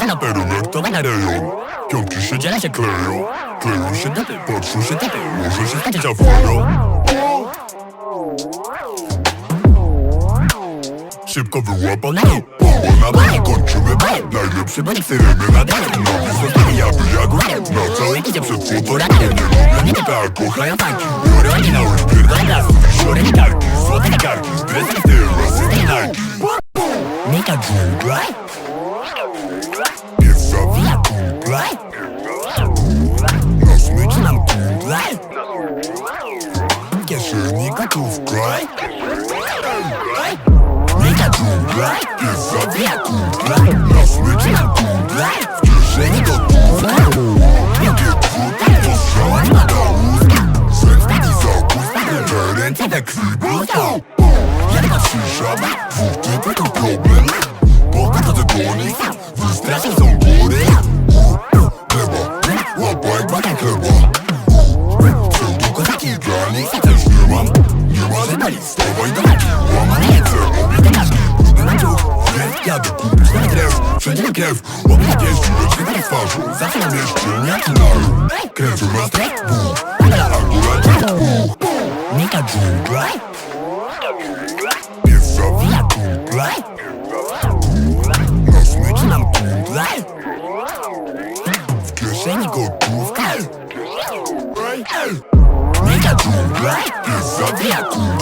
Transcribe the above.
Patrzę na perunek, to na rejon. Piątki szydziele się kleją. Kleją się depy, patrzą się depy. Może się stać aferą. Szybko wyłapane. Bomba na banie, kończymy bal. Najlepszy banik, syreny na dane. Nogi zostali jakby jak na całej idzie przed półtorakiem. Nie lubię nie tak, kochają tanki. Biorę oryginały, pierdolę blastu. Wisiorę karki, złote karki. Dresy styl, rasysty narki. Nika dżungla. Nie zawija kumpla. Na smyczy nam kumpla. W kieszeni gotówka. Nika dżungla. Nie zawija kumpla. Na smyczy nam kumpla. W kieszeni gotówka. Jakie dwóch, postrzałać na gałówkę. Zemsta i zakusta. Ręce we krwi blusa. Jedna cisza, dwóch typów to problem. Podchodzę do nich, wystraszył są góry. Chleba, łapa jak batak chleba. Pseudo-kozaki dla nich też nie mam. Nie ma żadnej, stawaj do walki. Łamane ręce, obite kaszki. Brudny łańcuch, krew, jadę kupić na krew. Wszędzie na krew, obite pięści, lecz nie w twarzy. Zawsze na mieście, jak inaru. Krew, ma stres, bum. Akurat, bum. Nika dżungla. Nie zawija kumpla. Na smyczy nam kumpla. W kieszeni gotówka. Nika dżungla. Nie zawija kumpla.